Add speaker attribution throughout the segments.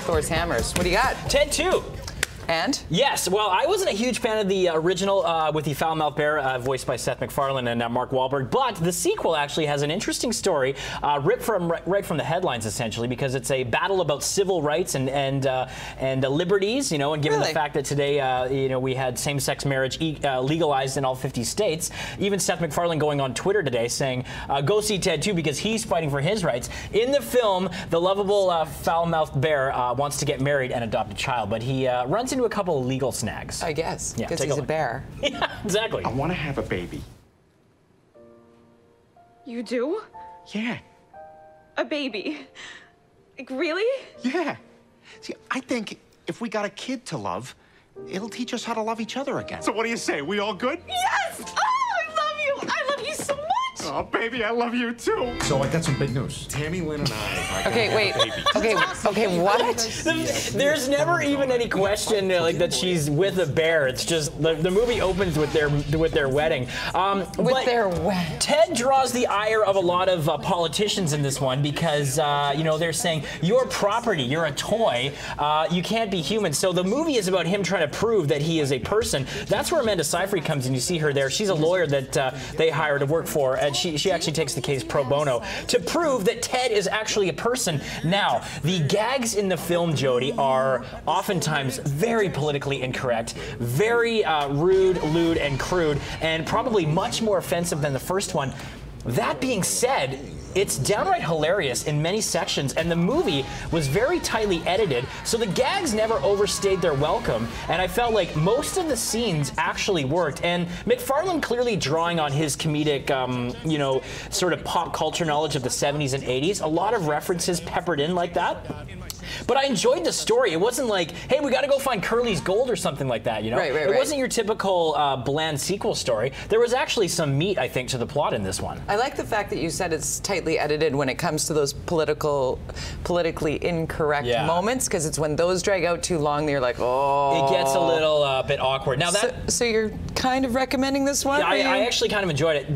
Speaker 1: Thor's hammers. What do you got?
Speaker 2: Ted 2.
Speaker 1: And?
Speaker 2: Yes, well, I wasn't a huge fan of the original with the foul-mouthed bear voiced by Seth MacFarlane and Mark Wahlberg, but the sequel actually has an interesting story ripped from right from the headlines, essentially, because it's a battle about civil rights and liberties, you know, and given the fact that today, you know, we had same-sex marriage legalized in all 50 states, even Seth MacFarlane going on Twitter today saying, go see Ted 2 because he's fighting for his rights. In the film, the lovable foul-mouthed bear wants to get married and adopt a child, but he runs into a couple of legal snags.
Speaker 1: I guess, because
Speaker 2: yeah,
Speaker 1: he's a bear.
Speaker 2: Yeah, exactly.
Speaker 3: I want to have a baby.
Speaker 4: You do?
Speaker 3: Yeah.
Speaker 4: A baby? Like, really?
Speaker 3: Yeah. See, I think if we got a kid to love, it'll teach us how to love each other again. So what do you say? We all good?
Speaker 4: Yes! Oh, I love you! I love you so much!
Speaker 3: Oh, baby, I love you too.
Speaker 5: So I got some big news.
Speaker 3: Tammy, Lynn, and I.
Speaker 1: Okay, wait. Okay, what?
Speaker 2: There's never even any question like that she's with a bear. It's just the movie opens with their wedding.
Speaker 1: With their wedding.
Speaker 2: Ted draws the ire of a lot of politicians in this one because you know, they're saying you're property, you're a toy, you can't be human. So the movie is about him trying to prove that he is a person. That's where Amanda Seyfried comes in. You see her there. She's a lawyer that they hire to work for, and she actually takes the case pro bono to prove that Ted is actually a person. Now, the gags in the film, Jody, are oftentimes very politically incorrect, very rude, lewd, and crude, and probably much more offensive than the first one. That being said, it's downright hilarious in many sections, and the movie was very tightly edited, so the gags never overstayed their welcome, and I felt like most of the scenes actually worked. And MacFarlane clearly drawing on his comedic, you know, sort of pop culture knowledge of the 70s and 80s, a lot of references peppered in like that. But I enjoyed the story. It wasn't like, hey, we got to go find Curly's gold or something like that, you know?
Speaker 1: Right.
Speaker 2: It wasn't your typical bland sequel story. There was actually some meat, I think, to the plot in this one.
Speaker 1: I like the fact that you said it's tightly edited when it comes to those politically incorrect moments, because it's when those drag out too long that you're like, oh.
Speaker 2: It gets a little bit awkward. Now that.
Speaker 1: So you're kind of recommending this one?
Speaker 2: Yeah, I actually kind of enjoyed it.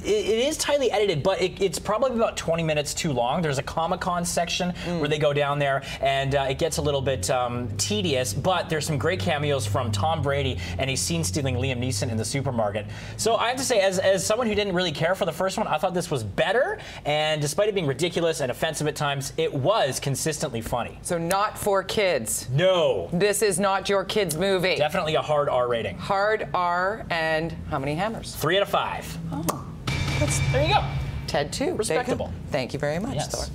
Speaker 2: It is tightly edited, but it's probably about 20 minutes too long. There's a Comic-Con section where they go down there, and it gets a little bit tedious, but there's some great cameos from Tom Brady and a scene-stealing Liam Neeson in the supermarket. So I have to say, as someone who didn't really care for the first one, I thought this was better, and despite it being ridiculous and offensive at times, it was consistently funny.
Speaker 1: So not for kids?
Speaker 2: No.
Speaker 1: This is not your kids' movie?
Speaker 2: Definitely a hard R rating.
Speaker 1: Hard R, and how many hammers?
Speaker 2: 3 out of 5.
Speaker 1: Oh.
Speaker 2: There you go.
Speaker 1: Ted 2.
Speaker 2: Respectable.
Speaker 1: Thank you very much,
Speaker 2: Yes.
Speaker 1: Thor.